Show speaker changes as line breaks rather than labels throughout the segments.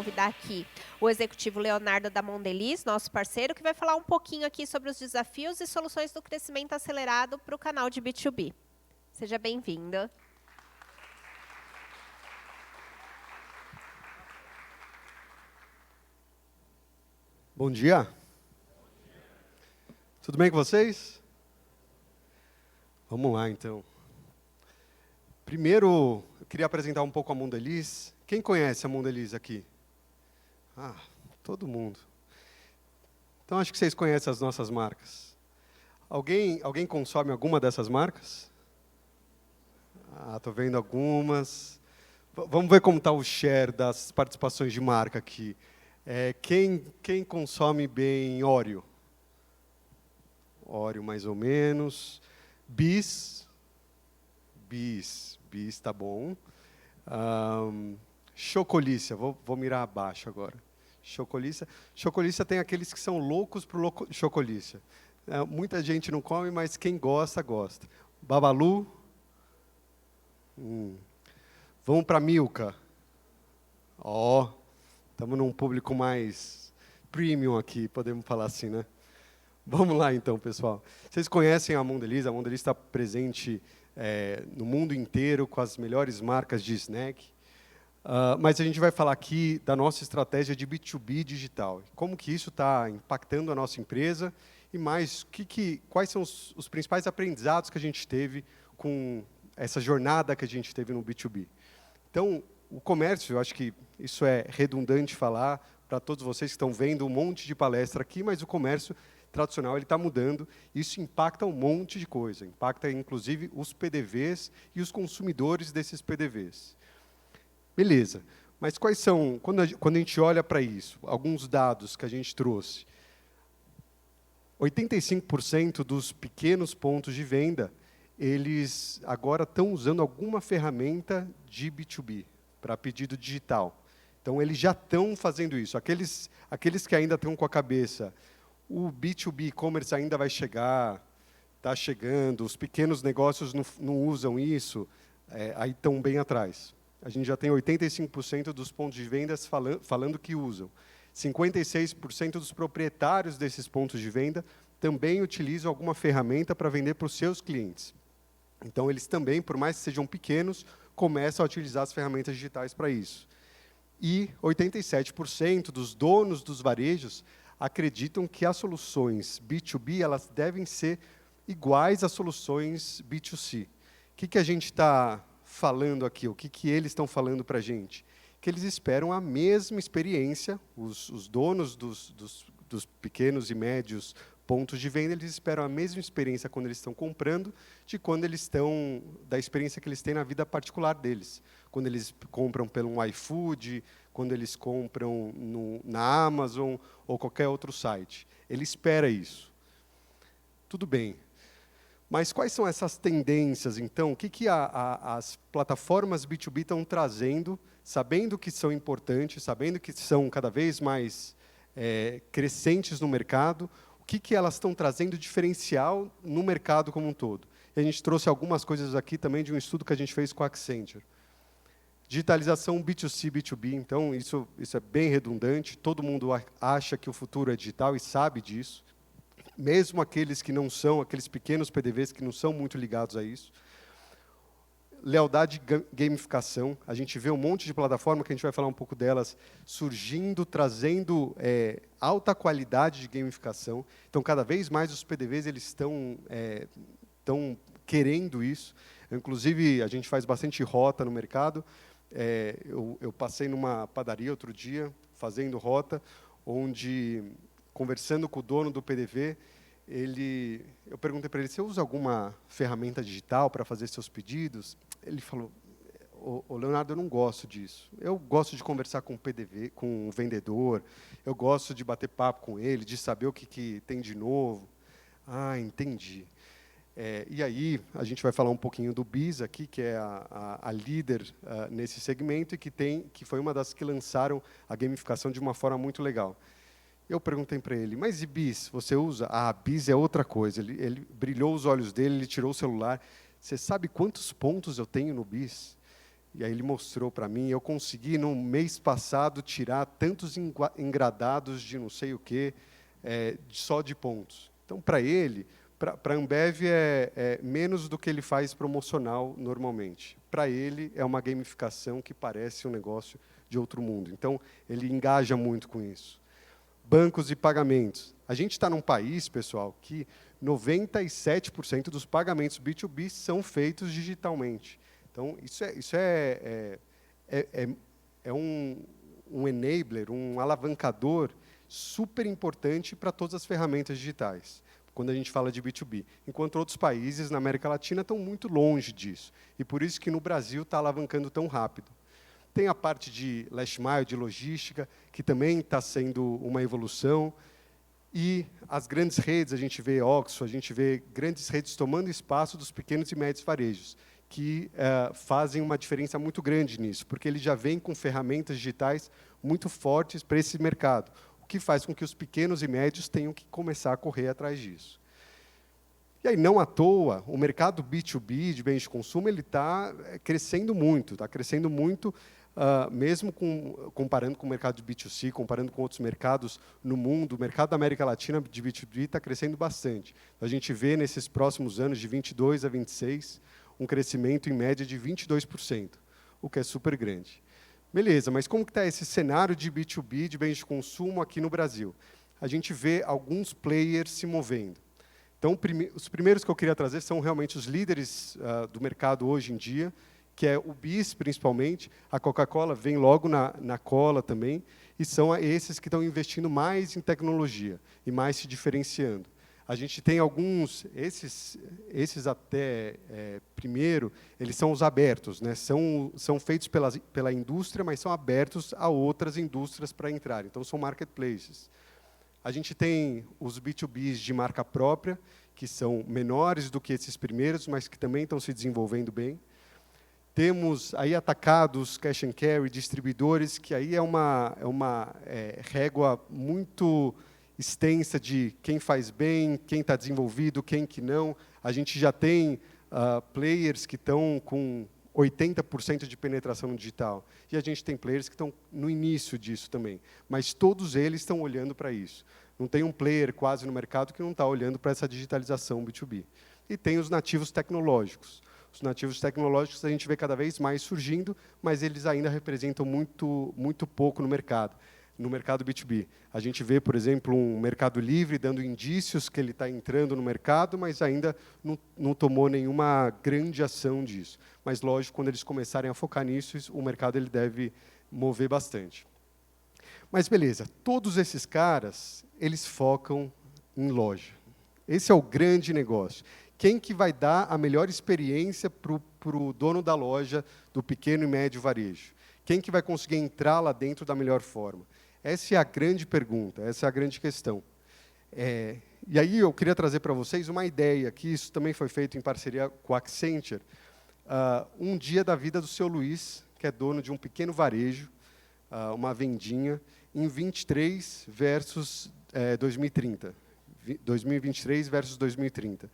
convidar aqui o executivo Leonardo da Mondelez, nosso parceiro, que vai falar um pouquinho aqui sobre os desafios e soluções do crescimento acelerado para o canal de B2B. Seja bem-vindo.
Bom dia. Tudo bem com vocês? Vamos lá, então. Primeiro, eu queria apresentar um pouco a Mondelez. Quem conhece a Mondelez aqui? Ah, todo mundo. Então, acho que vocês conhecem as nossas marcas. Alguém consome alguma dessas marcas? Ah, estou vendo algumas. Vamos ver como está o share das participações de marca aqui. Quem consome bem Oreo? Oreo, mais ou menos. Bis está bom. Chocolícia, vou mirar abaixo agora. Chocolícia tem aqueles que são loucos por chocolícia. Muita gente não come, mas quem gosta, gosta. Babalu. Vamos para Milka. Estamos num público mais premium aqui, podemos falar assim, né? Vamos lá, então, pessoal. Vocês conhecem a Mondelez está presente no mundo inteiro com as melhores marcas de snack. Mas a gente vai falar aqui da nossa estratégia de B2B digital. Como que isso está impactando a nossa empresa e mais, quais são os principais aprendizados que a gente teve com essa jornada que a gente teve no B2B. Então, o comércio, eu acho que isso é redundante falar para todos vocês que estão vendo um monte de palestra aqui, mas o comércio tradicional ele está mudando, isso impacta um monte de coisa, impacta inclusive os PDVs e os consumidores desses PDVs. Beleza, mas quais são, quando a gente olha para isso, alguns dados que a gente trouxe, 85% dos pequenos pontos de venda, eles agora estão usando alguma ferramenta de B2B, para pedido digital. Então, eles já estão fazendo isso. Aqueles que ainda estão com a cabeça, o B2B e-commerce ainda vai chegar, está chegando, os pequenos negócios não usam isso, aí estão bem atrás. A gente já tem 85% dos pontos de vendas falando que usam. 56% dos proprietários desses pontos de venda também utilizam alguma ferramenta para vender para os seus clientes. Então, eles também, por mais que sejam pequenos, começam a utilizar as ferramentas digitais para isso. E 87% dos donos dos varejos acreditam que as soluções B2B elas devem ser iguais às soluções B2C. O que a gente está falando aqui? O que eles estão falando para a gente? Que eles esperam a mesma experiência, os donos dos pequenos e médios pontos de venda, eles esperam a mesma experiência quando eles estão comprando, da experiência que eles têm na vida particular deles. Quando eles compram pelo iFood, quando eles compram na Amazon ou qualquer outro site. Ele espera isso. Tudo bem. Mas quais são essas tendências, então? O que as plataformas B2B estão trazendo, sabendo que são importantes, sabendo que são cada vez mais crescentes no mercado, o que elas estão trazendo diferencial no mercado como um todo? E a gente trouxe algumas coisas aqui também de um estudo que a gente fez com a Accenture. Digitalização B2C, B2B, então isso é bem redundante, todo mundo acha que o futuro é digital e sabe disso, mesmo aqueles que não são, aqueles pequenos PDVs que não são muito ligados a isso. Lealdade e gamificação, a gente vê um monte de plataforma, que a gente vai falar um pouco delas, surgindo, trazendo alta qualidade de gamificação. Então, cada vez mais os PDVs eles estão querendo isso. Inclusive, a gente faz bastante rota no mercado. Eu passei numa padaria outro dia, fazendo rota, onde, conversando com o dono do PDV, eu perguntei para ele, você usa alguma ferramenta digital para fazer seus pedidos? Ele falou, ô Leonardo, eu não gosto disso. Eu gosto de conversar com o PDV, com o vendedor, eu gosto de bater papo com ele, de saber o que tem de novo. Ah, entendi. E aí, a gente vai falar um pouquinho do BIS aqui, que é a líder nesse segmento, e que foi uma das que lançaram a gamificação de uma forma muito legal. Eu perguntei para ele, mas e BIS, você usa? Ah, BIS é outra coisa. Ele brilhou os olhos dele, ele tirou o celular. Você sabe quantos pontos eu tenho no BIS? E aí ele mostrou para mim, eu consegui, no mês passado, tirar tantos engradados de não sei o quê, só de pontos. Então, para ele, para a Ambev, é menos do que ele faz promocional normalmente. Para ele, é uma gamificação que parece um negócio de outro mundo. Então, ele engaja muito com isso. Bancos e pagamentos. A gente está num país, pessoal, que 97% dos pagamentos B2B são feitos digitalmente. Então, isso é um enabler, um alavancador super importante para todas as ferramentas digitais, quando a gente fala de B2B. Enquanto outros países na América Latina estão muito longe disso. E por isso que no Brasil está alavancando tão rápido. Tem a parte de last mile, de logística, que também está sendo uma evolução. E as grandes redes, a gente vê Oxxo, a gente vê grandes redes tomando espaço dos pequenos e médios varejos, que fazem uma diferença muito grande nisso, porque eles já vêm com ferramentas digitais muito fortes para esse mercado, o que faz com que os pequenos e médios tenham que começar a correr atrás disso. E aí, não à toa, o mercado B2B, de bens de consumo, ele está crescendo muito, mesmo comparando com o mercado de B2C, comparando com outros mercados no mundo, o mercado da América Latina de B2B está crescendo bastante. A gente vê, nesses próximos anos, de 22 a 26, um crescimento, em média, de 22%, o que é super grande. Beleza, mas como está esse cenário de B2B, de bens de consumo, aqui no Brasil? A gente vê alguns players se movendo. Então, os primeiros que eu queria trazer são realmente os líderes do mercado hoje em dia, que é o BIS, principalmente. A Coca-Cola vem logo na cola também, e são esses que estão investindo mais em tecnologia e mais se diferenciando. A gente tem alguns, esses até, primeiro, eles são os abertos, né? São feitos pela indústria, mas são abertos a outras indústrias para entrar. Então, são marketplaces. A gente tem os B2Bs de marca própria, que são menores do que esses primeiros, mas que também estão se desenvolvendo bem. Temos aí atacados, cash and carry, distribuidores, que aí é uma régua muito extensa de quem faz bem, quem está desenvolvido, quem que não. A gente já tem players que estão com 80% de penetração no digital. E a gente tem players que estão no início disso também. Mas todos eles estão olhando para isso. Não tem um player quase no mercado que não está olhando para essa digitalização B2B. E tem os nativos tecnológicos. Os nativos tecnológicos a gente vê cada vez mais surgindo, mas eles ainda representam muito pouco no mercado B2B. A gente vê, por exemplo, um Mercado Livre dando indícios que ele está entrando no mercado, mas ainda não tomou nenhuma grande ação disso. Mas, lógico, quando eles começarem a focar nisso, o mercado ele deve mover bastante. Mas, beleza, todos esses caras, eles focam em loja. Esse é o grande negócio. Quem que vai dar a melhor experiência para o dono da loja, do pequeno e médio varejo? Quem que vai conseguir entrar lá dentro da melhor forma? Essa é a grande pergunta, essa é a grande questão. E aí eu queria trazer para vocês uma ideia, que isso também foi feito em parceria com a Accenture, um dia da vida do seu Luiz, que é dono de um pequeno varejo, uma vendinha, em 23 versus 2030. 2023 versus 2030.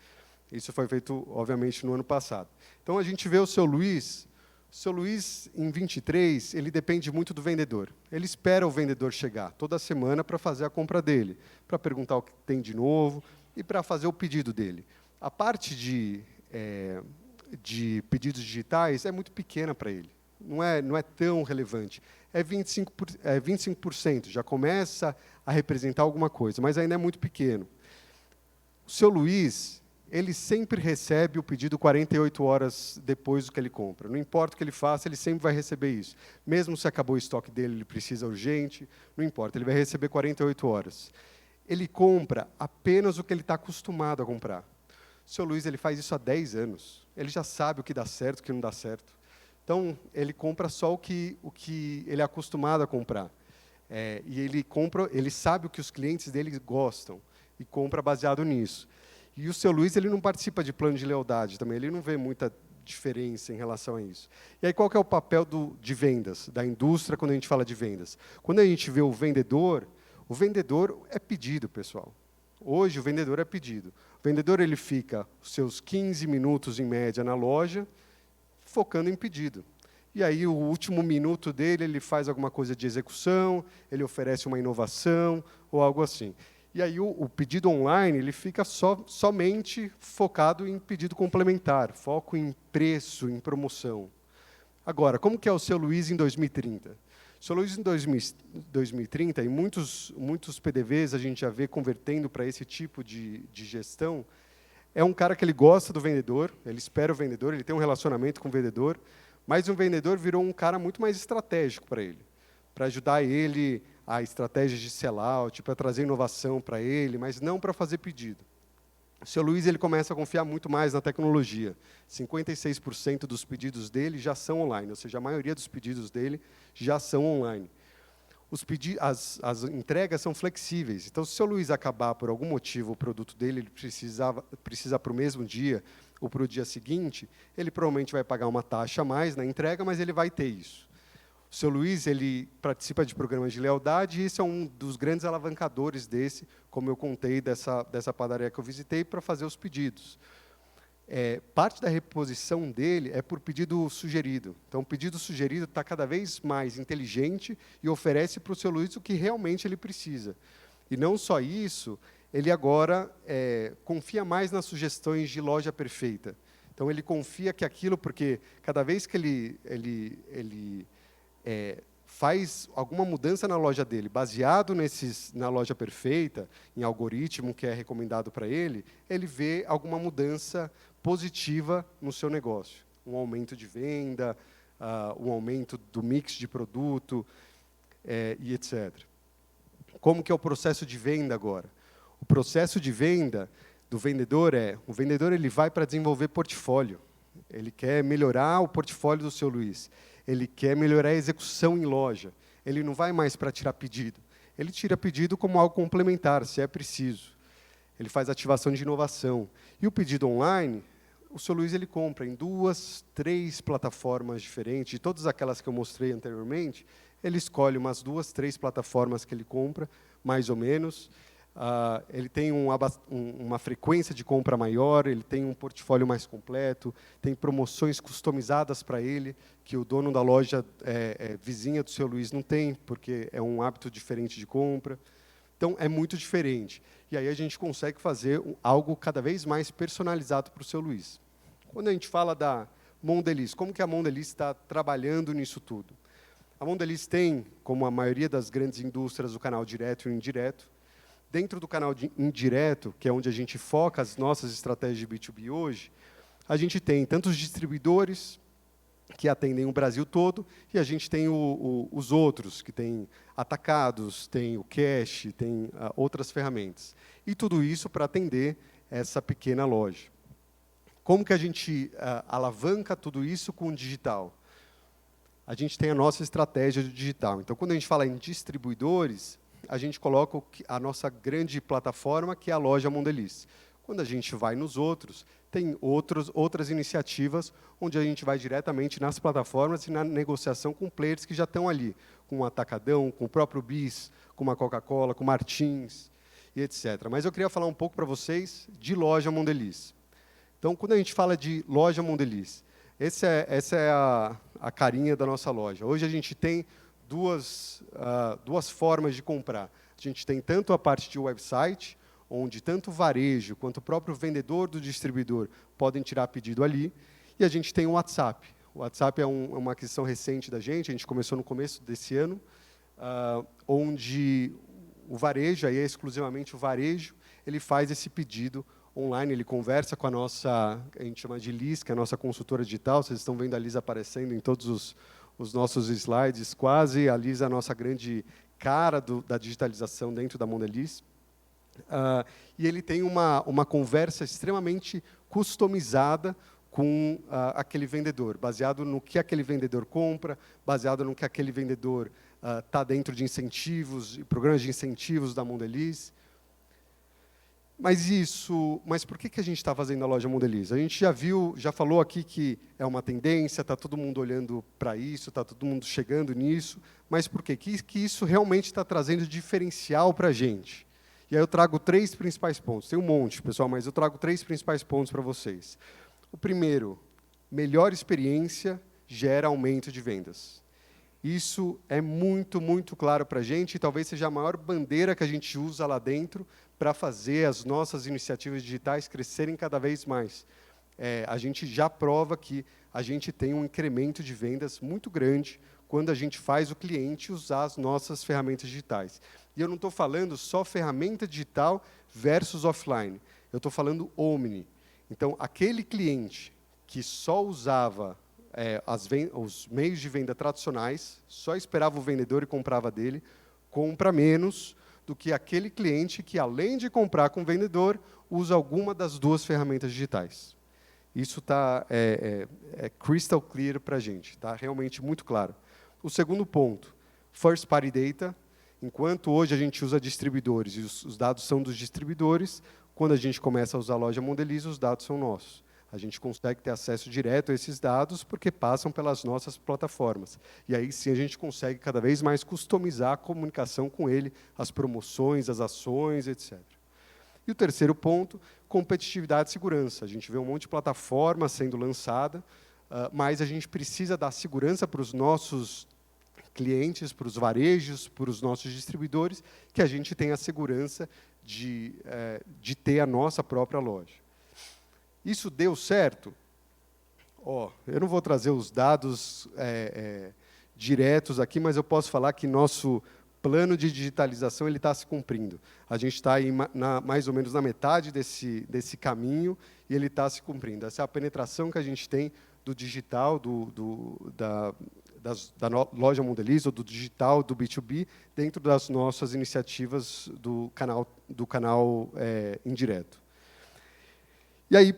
Isso foi feito, obviamente, no ano passado. Então, a gente vê o seu Luiz, em 23, ele depende muito do vendedor. Ele espera o vendedor chegar toda semana para fazer a compra dele, para perguntar o que tem de novo e para fazer o pedido dele. A parte de pedidos digitais é muito pequena para ele. Não é tão relevante. É 25%, já começa a representar alguma coisa, mas ainda é muito pequeno. O seu Luiz, ele sempre recebe o pedido 48 horas depois do que ele compra. Não importa o que ele faça, ele sempre vai receber isso. Mesmo se acabou o estoque dele, ele precisa urgente, não importa, ele vai receber 48 horas. Ele compra apenas o que ele está acostumado a comprar. O seu Luiz, ele faz isso há 10 anos. Ele já sabe o que dá certo e o que não dá certo. Então, ele compra só o que ele é acostumado a comprar. E ele sabe o que os clientes dele gostam e compra baseado nisso. E o seu Luiz, ele não participa de plano de lealdade também, ele não vê muita diferença em relação a isso. E aí, qual que é o papel de vendas, da indústria, quando a gente fala de vendas? Quando a gente vê o vendedor é pedido, pessoal. Hoje, o vendedor é pedido. O vendedor, ele fica os seus 15 minutos, em média, na loja, focando em pedido. e aí o último minuto dele, ele faz alguma coisa de execução, ele oferece uma inovação, ou algo assim. E aí o pedido online ele fica somente focado em pedido complementar, foco em preço, em promoção. Agora, como que é o Seu Luiz em 2030? O Seu Luiz em 2030, e muitos PDVs a gente já vê convertendo para esse tipo de gestão, é um cara que ele gosta do vendedor, ele espera o vendedor, ele tem um relacionamento com o vendedor, mas o vendedor virou um cara muito mais estratégico para ele, para ajudar ele a estratégia de sellout, para trazer inovação para ele, mas não para fazer pedido. O Seu Luiz ele começa a confiar muito mais na tecnologia. 56% dos pedidos dele já são online, ou seja, a maioria dos pedidos dele já são online. As entregas são flexíveis. Então, se o Seu Luiz acabar, por algum motivo, o produto dele ele precisa para o mesmo dia ou para o dia seguinte, ele provavelmente vai pagar uma taxa a mais na entrega, mas ele vai ter isso. O Seu Luiz ele participa de programas de lealdade e esse é um dos grandes alavancadores desse, como eu contei, dessa padaria que eu visitei, para fazer os pedidos. Parte da reposição dele é por pedido sugerido. Então, o pedido sugerido está cada vez mais inteligente e oferece para o Seu Luiz o que realmente ele precisa. E não só isso, ele agora confia mais nas sugestões de loja perfeita. Então, ele confia que aquilo, porque cada vez que ele faz alguma mudança na loja dele, baseado na loja perfeita, em algoritmo que é recomendado para ele vê alguma mudança positiva no seu negócio. Um aumento de venda, um aumento do mix de produto, e etc. Como que é o processo de venda agora? O processo de venda do vendedor o vendedor ele vai para desenvolver portfólio. Ele quer melhorar o portfólio do Seu Luiz. Ele quer melhorar a execução em loja. Ele não vai mais para tirar pedido. Ele tira pedido como algo complementar, se é preciso. Ele faz ativação de inovação. E o pedido online, o Seu Luiz ele compra em 2, 3 plataformas diferentes. De todas aquelas que eu mostrei anteriormente, ele escolhe umas 2, 3 plataformas que ele compra, mais ou menos. Ele tem uma frequência de compra maior, ele tem um portfólio mais completo, tem promoções customizadas para ele, que o dono da loja vizinha do Seu Luiz não tem, porque é um hábito diferente de compra. Então, é muito diferente. E aí a gente consegue fazer algo cada vez mais personalizado para o Seu Luiz. Quando a gente fala da Mondelez, como que a Mondelez está trabalhando nisso tudo? A Mondelez tem, como a maioria das grandes indústrias, o canal direto e o indireto. Dentro do canal indireto, que é onde a gente foca as nossas estratégias de B2B hoje, a gente tem tantos distribuidores que atendem o Brasil todo, e a gente tem os outros, que tem atacados, tem o cash, tem outras ferramentas. E tudo isso para atender essa pequena loja. Como que a gente alavanca tudo isso com o digital? A gente tem a nossa estratégia do digital. Então, quando a gente fala em distribuidores, a gente coloca a nossa grande plataforma, que é a loja Mondelez. Quando a gente vai nos outros, tem outras iniciativas onde a gente vai diretamente nas plataformas e na negociação com players que já estão ali, com o Atacadão, com o próprio Bis, com uma Coca-Cola, com Martins, e etc. Mas eu queria falar um pouco para vocês de loja Mondelez. Então, quando a gente fala de loja Mondelez, essa é a carinha da nossa loja. Hoje a gente tem duas formas de comprar. A gente tem tanto a parte de website, onde tanto o varejo quanto o próprio vendedor do distribuidor podem tirar pedido ali, e a gente tem o WhatsApp. O WhatsApp é uma aquisição recente da gente, a gente começou no começo desse ano, onde o varejo, aí é exclusivamente o varejo, ele faz esse pedido online, ele conversa com a gente chama de Liz, que é a nossa consultora digital, vocês estão vendo a Liz aparecendo em todos os nossos slides, quase. A Liz é a nossa grande cara da digitalização dentro da Mondelez. E ele tem uma conversa extremamente customizada com aquele vendedor, baseado no que aquele vendedor compra, baseado no que aquele vendedor está dentro de incentivos, programas de incentivos da Mondelez. Mas por que a gente está fazendo a loja Mondelez? A gente já falou aqui que é uma tendência, está todo mundo olhando para isso, está todo mundo chegando nisso, mas por quê? Que isso realmente está trazendo diferencial para a gente. E aí eu trago 3 principais pontos. Tem um monte, pessoal, mas eu trago 3 principais pontos para vocês. O primeiro, melhor experiência gera aumento de vendas. Isso é muito, muito claro para a gente e talvez seja a maior bandeira que a gente usa lá dentro para fazer as nossas iniciativas digitais crescerem cada vez mais. A gente já prova que a gente tem um incremento de vendas muito grande quando a gente faz o cliente usar as nossas ferramentas digitais. E eu não estou falando só ferramenta digital versus offline. Eu estou falando omni. Então, aquele cliente que só usava os meios de venda tradicionais, só esperava o vendedor e comprava dele, compra menos do que aquele cliente que, além de comprar com o vendedor, usa alguma das duas ferramentas digitais. Isso está crystal clear para a gente, está realmente muito claro. O segundo ponto, first party data. Enquanto hoje a gente usa distribuidores e os dados são dos distribuidores, quando a gente começa a usar a loja Mondelez, os dados são nossos. A gente consegue ter acesso direto a esses dados porque passam pelas nossas plataformas. E aí sim a gente consegue cada vez mais customizar a comunicação com ele, as promoções, as ações, etc. E o terceiro ponto, competitividade e segurança. A gente vê um monte de plataforma sendo lançada, mas a gente precisa dar segurança para os nossos clientes, para os varejos, para os nossos distribuidores, que a gente tenha a segurança de ter a nossa própria loja. Isso deu certo? Eu não vou trazer os dados diretos aqui, mas eu posso falar que nosso plano de digitalização está se cumprindo. A gente está mais ou menos na metade desse caminho e ele está se cumprindo. Essa é a penetração que a gente tem do digital, da loja Mondelez, ou do digital, do B2B, dentro das nossas iniciativas do canal indireto. E aí,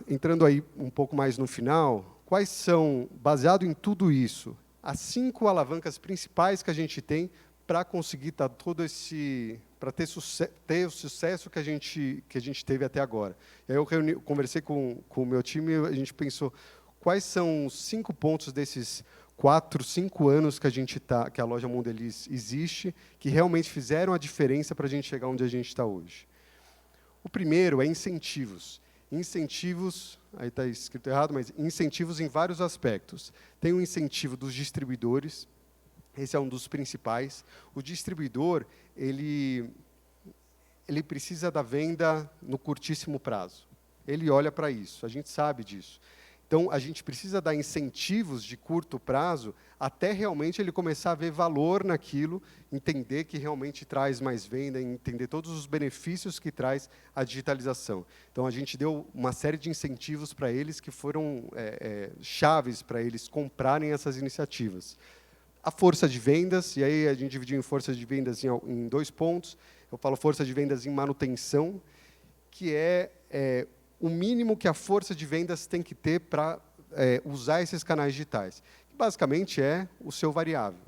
entrando aí um pouco mais no final, quais são, baseado em tudo isso, as 5 alavancas principais que a gente tem para conseguir para ter o sucesso que a gente teve até agora. E aí eu conversei com o meu time e a gente pensou quais são os 5 pontos desses 4, 5 anos que a loja Mondelez existe, que realmente fizeram a diferença para a gente chegar onde a gente está hoje. O primeiro é incentivos. Incentivos, aí está escrito errado, mas incentivos em vários aspectos. Tem o incentivo dos distribuidores, esse é um dos principais. O distribuidor, ele precisa da venda no curtíssimo prazo. Ele olha para isso, a gente sabe disso. Então, a gente precisa dar incentivos de curto prazo até realmente ele começar a ver valor naquilo, entender que realmente traz mais venda, entender todos os benefícios que traz a digitalização. Então, a gente deu uma série de incentivos para eles que foram chaves para eles comprarem essas iniciativas. A força de vendas, e aí a gente dividiu em força de vendas em 2 pontos. Eu falo força de vendas em manutenção, que é o mínimo que a força de vendas tem que ter para usar esses canais digitais, que basicamente é o seu variável.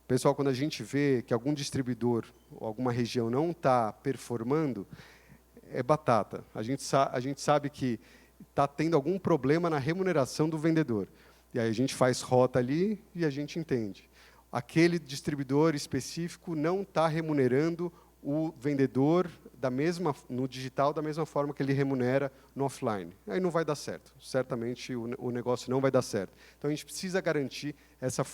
Pessoal, quando a gente vê que algum distribuidor ou alguma região não está performando, é batata. A gente sabe que está tendo algum problema na remuneração do vendedor. E aí a gente faz rota ali e a gente entende. Aquele distribuidor específico não está remunerando o vendedor no digital da mesma forma que ele remunera no offline. Aí não vai dar certo. Certamente o negócio não vai dar certo. Então a gente precisa garantir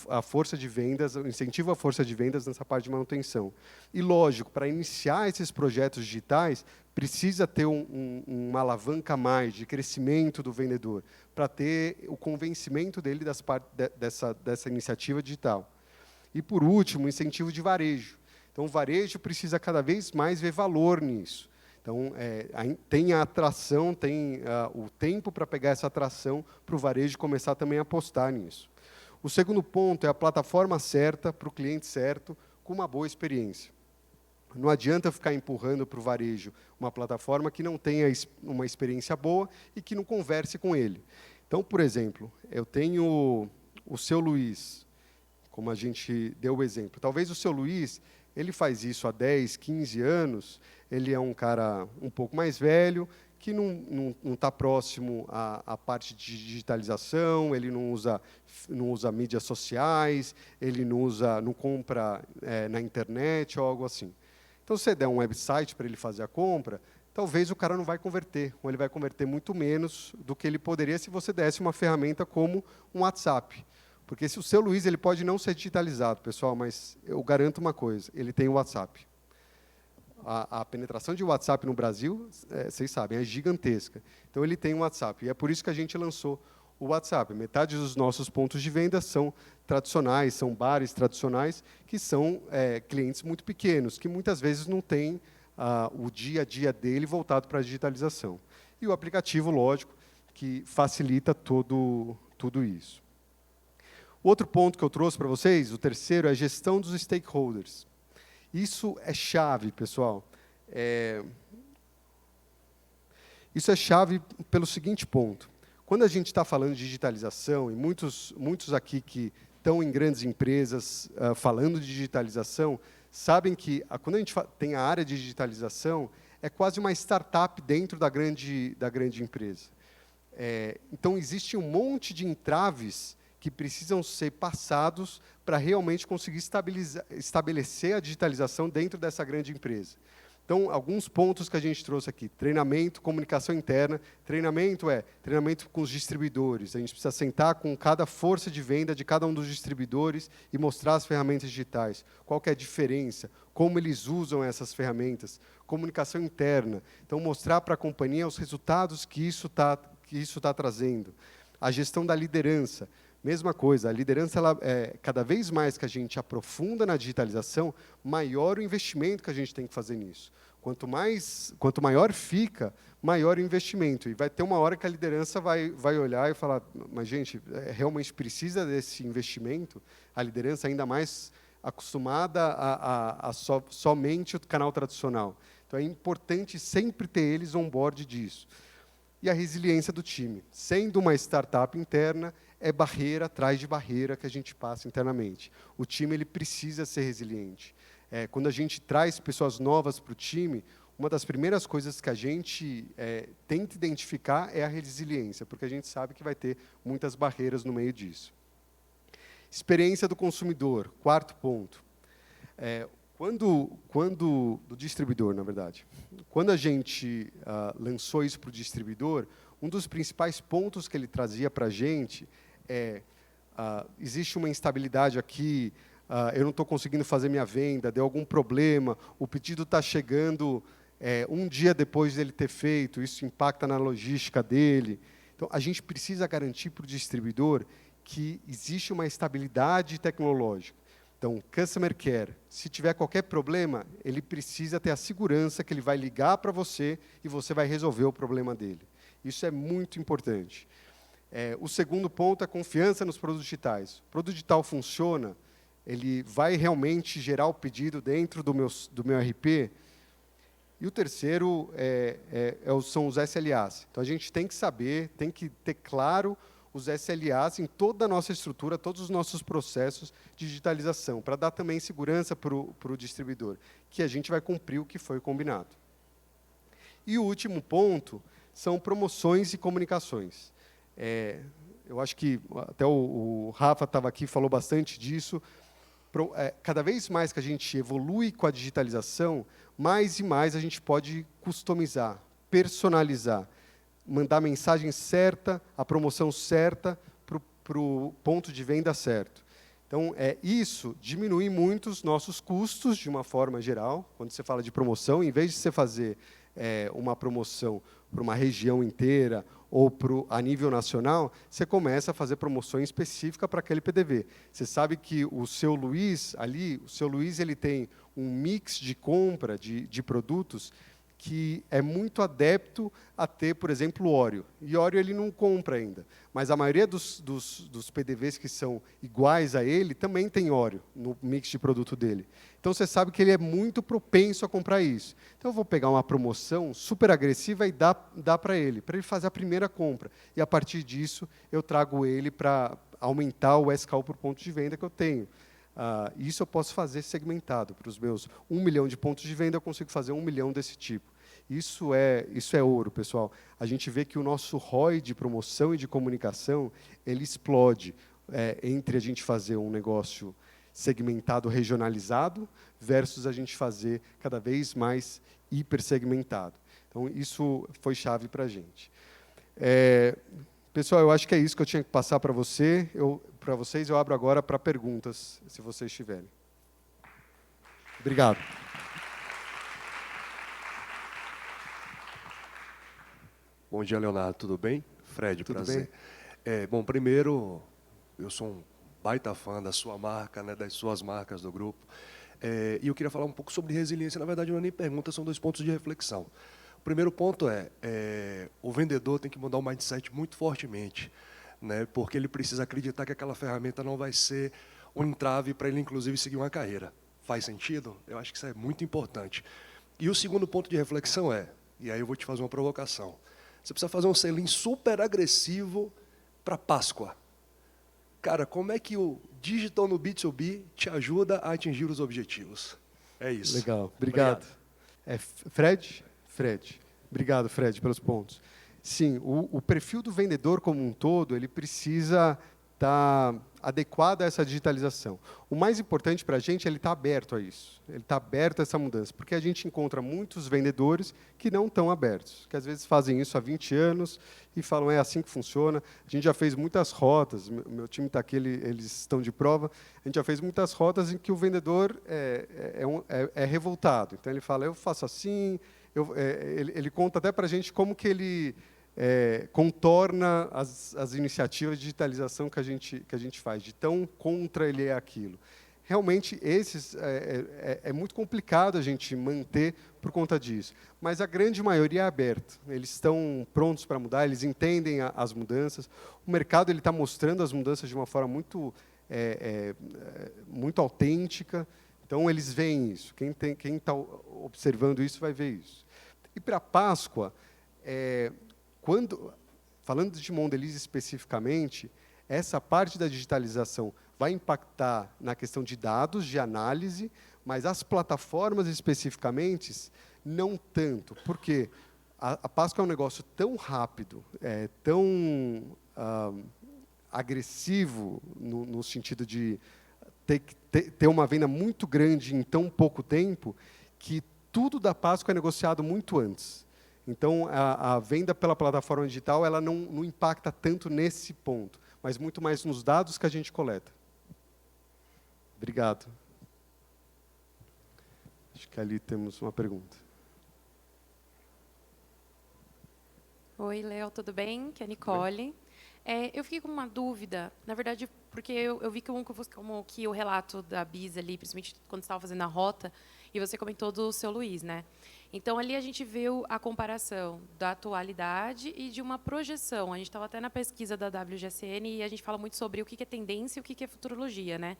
a força de vendas, o incentivo à força de vendas nessa parte de manutenção. E lógico, para iniciar esses projetos digitais, precisa ter uma alavanca a mais de crescimento do vendedor, para ter o convencimento dele dessa iniciativa digital. E, por último, incentivo de varejo. Então, o varejo precisa cada vez mais ver valor nisso. Então, tem a atração, tem o tempo para pegar essa atração para o varejo começar também a apostar nisso. O segundo ponto é a plataforma certa, para o cliente certo, com uma boa experiência. Não adianta ficar empurrando para o varejo uma plataforma que não tenha uma experiência boa e que não converse com ele. Então, por exemplo, eu tenho o Seu Luiz, como a gente deu o exemplo. Talvez o Seu Luiz, ele faz isso há 10, 15 anos, ele é um cara um pouco mais velho, que não está próximo à parte de digitalização, ele não usa mídias sociais, ele não compra na internet ou algo assim. Então, se você der um website para ele fazer a compra, talvez o cara não vai converter, ou ele vai converter muito menos do que ele poderia se você desse uma ferramenta como um WhatsApp. Porque se o seu Luiz, ele pode não ser digitalizado, pessoal, mas eu garanto uma coisa, ele tem o WhatsApp. A penetração de WhatsApp no Brasil, vocês sabem, é gigantesca. Então, ele tem o WhatsApp. E é por isso que a gente lançou o WhatsApp. Metade dos nossos pontos de venda são tradicionais, são bares tradicionais, que são clientes muito pequenos, que muitas vezes não têm o dia a dia dele voltado para a digitalização. E o aplicativo, lógico, que facilita tudo isso. O outro ponto que eu trouxe para vocês, o terceiro, é a gestão dos stakeholders. Isso é chave, pessoal. Isso é chave pelo seguinte ponto. Quando a gente está falando de digitalização, e muitos aqui que estão em grandes empresas falando de digitalização, sabem que quando a gente tem a área de digitalização, é quase uma startup dentro da grande empresa. Então, existe um monte de entraves que precisam ser passados para realmente conseguir estabelecer a digitalização dentro dessa grande empresa. Então, alguns pontos que a gente trouxe aqui. Treinamento, comunicação interna. Treinamento com os distribuidores. A gente precisa sentar com cada força de venda de cada um dos distribuidores e mostrar as ferramentas digitais. Qual que é a diferença? Como eles usam essas ferramentas? Comunicação interna. Então, mostrar para a companhia os resultados que isso tá trazendo. A gestão da liderança. Mesma coisa, a liderança, cada vez mais que a gente aprofunda na digitalização, maior o investimento que a gente tem que fazer nisso. Quanto maior fica, maior o investimento. E vai ter uma hora que a liderança vai olhar e falar, mas, gente, realmente precisa desse investimento? A liderança ainda mais acostumada somente o canal tradicional. Então, é importante sempre ter eles on-board disso. E a resiliência do time. Sendo uma startup interna, é barreira atrás de barreira que a gente passa internamente. O time ele precisa ser resiliente. Quando a gente traz pessoas novas para o time, uma das primeiras coisas que a gente tenta identificar é a resiliência, porque a gente sabe que vai ter muitas barreiras no meio disso. Experiência do consumidor, quarto ponto. Do distribuidor, na verdade. Quando a gente lançou isso para o distribuidor, um dos principais pontos que ele trazia para a gente existe uma instabilidade aqui, eu não estou conseguindo fazer minha venda, deu algum problema, o pedido está chegando um dia depois dele ter feito, isso impacta na logística dele. Então, a gente precisa garantir para o distribuidor que existe uma estabilidade tecnológica. Então, Customer Care, se tiver qualquer problema, ele precisa ter a segurança que ele vai ligar para você e você vai resolver o problema dele. Isso é muito importante. O segundo ponto é a confiança nos produtos digitais. O produto digital funciona, ele vai realmente gerar o pedido dentro do meu RP. E o terceiro são os SLAs. Então, a gente tem que saber, tem que ter claro os SLAs em toda a nossa estrutura, todos os nossos processos de digitalização, para dar também segurança para o distribuidor, que a gente vai cumprir o que foi combinado. E o último ponto são promoções e comunicações. Eu acho que até o Rafa estava aqui e falou bastante disso. Cada vez mais que a gente evolui com a digitalização, mais e mais a gente pode customizar, personalizar, mandar a mensagem certa, a promoção certa para o ponto de venda certo. Então, isso diminui muito os nossos custos, de uma forma geral. Quando você fala de promoção, em vez de você fazer uma promoção para uma região inteira ou a nível nacional, você começa a fazer promoções específicas para aquele PDV. Você sabe que o seu Luiz ele tem um mix de compra de produtos que é muito adepto a ter, por exemplo, Oreo. E Oreo ele não compra ainda. Mas a maioria dos PDVs que são iguais a ele também tem Oreo no mix de produto dele. Então, você sabe que ele é muito propenso a comprar isso. Então, eu vou pegar uma promoção super agressiva e dar para ele fazer a primeira compra. E, a partir disso, eu trago ele para aumentar o SKU por ponto de venda que eu tenho. Isso eu posso fazer segmentado. Para os meus 1 milhão de pontos de venda, eu consigo fazer 1 milhão desse tipo. Isso é ouro, pessoal. A gente vê que o nosso ROI de promoção e de comunicação, ele explode entre a gente fazer um negócio segmentado, regionalizado, versus a gente fazer cada vez mais hipersegmentado. Então, Então, isso foi chave para a gente. Pessoal, eu acho que é isso que eu tinha que passar para vocês. Eu abro agora para perguntas, se vocês tiverem. Obrigado.
Bom dia, Leonardo. Tudo bem? Fred,
Tudo
prazer. Bom, primeiro, eu sou um baita fã da sua marca, né, das suas marcas do grupo. E eu queria falar um pouco sobre resiliência. Na verdade, não é nem pergunta, são 2 pontos de reflexão. O primeiro ponto o vendedor tem que mudar o mindset muito fortemente, né, porque ele precisa acreditar que aquela ferramenta não vai ser um entrave para ele, inclusive, seguir uma carreira. Faz sentido? Eu acho que isso é muito importante. E o segundo ponto de reflexão e aí eu vou te fazer uma provocação, você precisa fazer um selim super agressivo para Páscoa. Cara, como é que o digital no B2B te ajuda a atingir os objetivos? É isso.
Legal, obrigado. Fred? Fred. Obrigado, Fred, pelos pontos. Sim, o perfil do vendedor como um todo, ele precisa estar adequado a essa digitalização. O mais importante para a gente é ele estar aberto a isso. Ele está aberto a essa mudança, porque a gente encontra muitos vendedores que não estão abertos, que às vezes fazem isso há 20 anos e falam, é assim que funciona. A gente já fez muitas rotas, meu time está aqui, eles estão de prova, a gente já fez muitas rotas em que o vendedor é revoltado. Então, ele fala, eu faço assim, ele conta até para a gente como que ele contorna as iniciativas de digitalização que a gente faz, de tão contra ele é aquilo. Realmente, esses é muito complicado a gente manter por conta disso. Mas a grande maioria é aberta. Eles estão prontos para mudar, eles entendem as mudanças. O mercado está mostrando as mudanças de uma forma muito, muito autêntica. Então, eles veem isso. Quem está observando isso vai ver isso. E para a Páscoa, falando de Mondelez especificamente, essa parte da digitalização vai impactar na questão de dados, de análise, mas as plataformas especificamente, não tanto. Por quê? A Páscoa é um negócio tão rápido, tão agressivo, no sentido de ter uma venda muito grande em tão pouco tempo, que tudo da Páscoa é negociado muito antes. Então, a venda pela plataforma digital ela não impacta tanto nesse ponto, mas muito mais nos dados que a gente coleta. Obrigado. Acho que ali temos uma pergunta.
Oi, Léo, tudo bem? Que é a Nicole. Eu fiquei com uma dúvida, na verdade, porque eu vi como que o relato da Bis ali, principalmente quando você estava fazendo a rota, e você comentou do seu Luiz, né? Então, ali a gente viu a comparação da atualidade e de uma projeção. A gente estava até na pesquisa da WGSN e a gente fala muito sobre o que é tendência e o que é futurologia, né?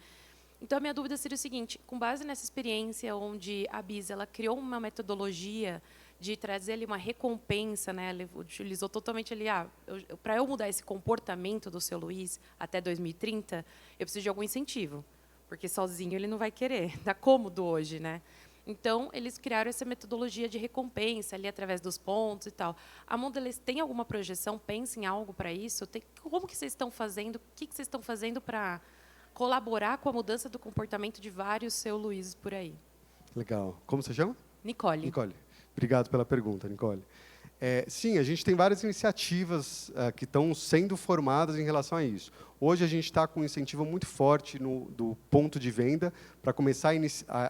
Então, a minha dúvida seria o seguinte, com base nessa experiência onde a Bis ela criou uma metodologia de trazer ali uma recompensa, né? Ela utilizou totalmente ali, para eu mudar esse comportamento do seu Luiz até 2030, eu preciso de algum incentivo, porque sozinho ele não vai querer, está cômodo hoje, né? Então, eles criaram essa metodologia de recompensa ali através dos pontos e tal. A Mondelez tem alguma projeção? Pensa em algo para isso? Como que vocês estão fazendo? O que vocês estão fazendo para colaborar com a mudança do comportamento de vários seu Luizes por aí?
Legal. Como você chama?
Nicole.
Nicole. Obrigado pela pergunta, Nicole. Sim, a gente tem várias iniciativas que estão sendo formadas em relação a isso. Hoje a gente está com um incentivo muito forte do ponto de venda para começar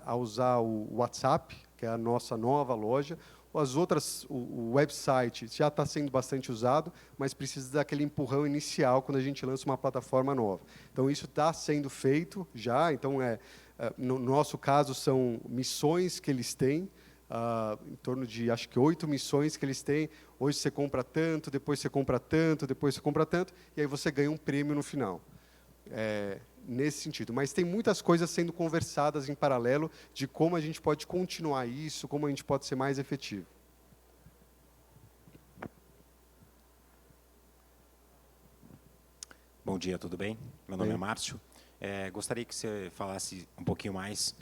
a usar o WhatsApp, que é a nossa nova loja. As outras, o website já está sendo bastante usado, mas precisa daquele empurrão inicial quando a gente lança uma plataforma nova. Então, isso está sendo feito já. Então, no nosso caso, são missões que eles têm, em torno de, acho que 8 missões que eles têm. Hoje você compra tanto, depois você compra tanto, depois você compra tanto, e aí você ganha um prêmio no final. Nesse sentido. Mas tem muitas coisas sendo conversadas em paralelo de como a gente pode continuar isso, como a gente pode ser mais efetivo.
Bom dia, tudo bem? Meu nome é Márcio. Gostaria que você falasse um pouquinho mais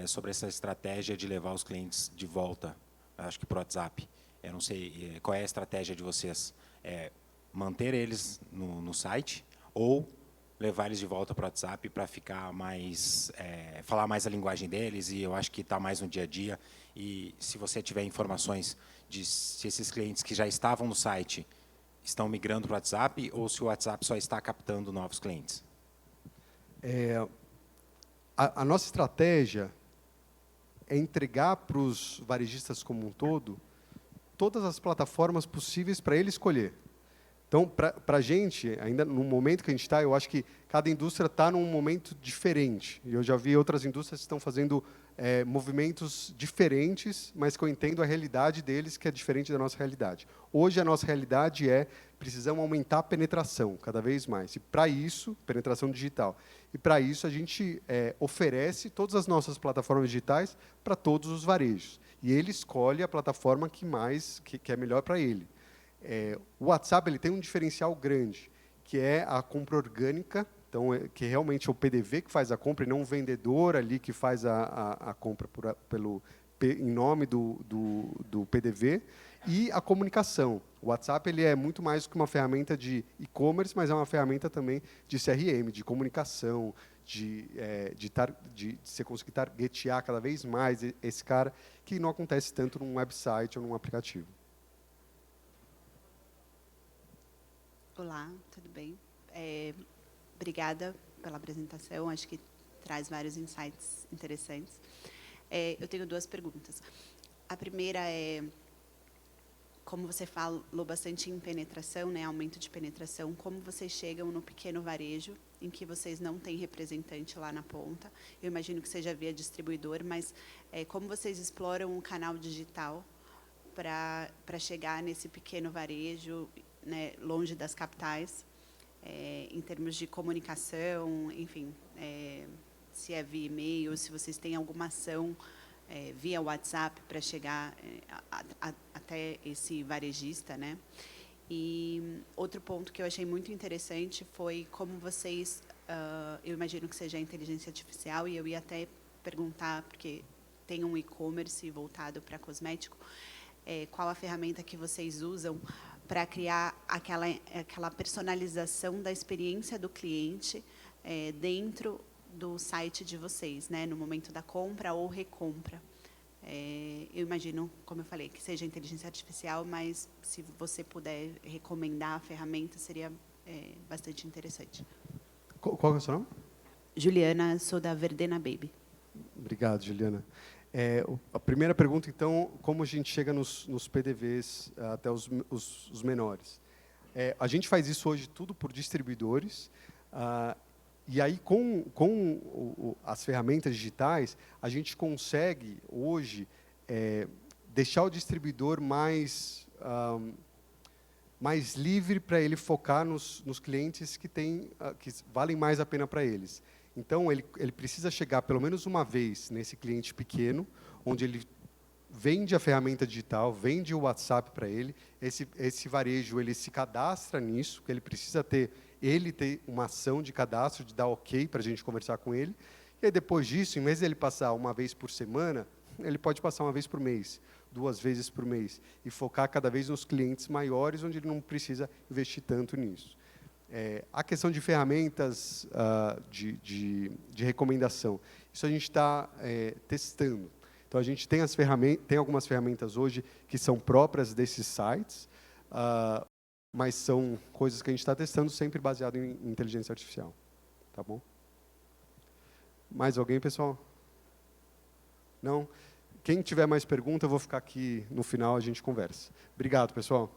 sobre essa estratégia de levar os clientes de volta, acho que para o WhatsApp. Eu não sei qual é a estratégia de vocês. Manter eles no site ou levar eles de volta para o WhatsApp para ficar mais, falar mais a linguagem deles, e eu acho que está mais no dia a dia. E se você tiver informações de se esses clientes que já estavam no site estão migrando para o WhatsApp ou se o WhatsApp só está captando novos clientes.
A nossa estratégia é entregar para os varejistas como um todo todas as plataformas possíveis para ele escolher. Então, para a gente, ainda no momento que a gente está, eu acho que cada indústria está num momento diferente. E eu já vi outras indústrias que estão fazendo movimentos diferentes, mas que eu entendo a realidade deles, que é diferente da nossa realidade. Hoje, a nossa realidade precisamos aumentar a penetração cada vez mais. E, para isso, penetração digital. E, para isso, a gente oferece todas as nossas plataformas digitais para todos os varejos. E ele escolhe a plataforma que é melhor para ele. O WhatsApp ele tem um diferencial grande, que é a compra orgânica, então, que realmente é o PDV que faz a compra, e não um vendedor ali que faz a compra em nome do PDV, e a comunicação. O WhatsApp ele é muito mais que uma ferramenta de e-commerce, mas é uma ferramenta também de CRM, de comunicação, de você conseguir targetear cada vez mais esse cara, que não acontece tanto num website ou num aplicativo.
Olá, tudo bem? Obrigada pela apresentação, acho que traz vários insights interessantes. Eu tenho duas perguntas. A primeira é, como você falou bastante em penetração, né, aumento de penetração, como vocês chegam no pequeno varejo, em que vocês não têm representante lá na ponta? Eu imagino que seja via distribuidor, mas como vocês exploram o canal digital para chegar nesse pequeno varejo, né, longe das capitais, em termos de comunicação, enfim, se é via e-mail, se vocês têm alguma ação via WhatsApp para chegar até esse varejista, né? E outro ponto que eu achei muito interessante foi como vocês, eu imagino que seja a inteligência artificial, e eu ia até perguntar, porque tem um e-commerce voltado para cosmético, qual a ferramenta que vocês usam para criar aquela personalização da experiência do cliente dentro do site de vocês, né, no momento da compra ou recompra. Eu imagino, como eu falei, que seja inteligência artificial, mas se você puder recomendar a ferramenta, seria bastante interessante.
Qual é o seu nome?
Juliana, sou da Verdena Baby.
Obrigado, Juliana. A primeira pergunta, então, como a gente chega nos PDVs até os menores? A gente faz isso hoje tudo por distribuidores, e aí com as ferramentas digitais, a gente consegue hoje deixar o distribuidor mais livre para ele focar nos clientes que valem mais a pena para eles. Então, ele precisa chegar pelo menos uma vez nesse cliente pequeno, onde ele vende a ferramenta digital, vende o WhatsApp para ele. Esse varejo ele se cadastra nisso, que ele precisa ter uma ação de cadastro, de dar ok para a gente conversar com ele. E aí, depois disso, em vez de ele passar uma vez por semana, ele pode passar uma vez por mês, 2 vezes por mês, e focar cada vez nos clientes maiores, onde ele não precisa investir tanto nisso. A questão de ferramentas de recomendação, isso a gente está testando. Então, a gente tem algumas ferramentas hoje que são próprias desses sites, mas são coisas que a gente está testando, sempre baseado em inteligência artificial. Tá bom? Mais alguém, pessoal? Não? Quem tiver mais pergunta, eu vou ficar aqui no final, a gente conversa. Obrigado, pessoal.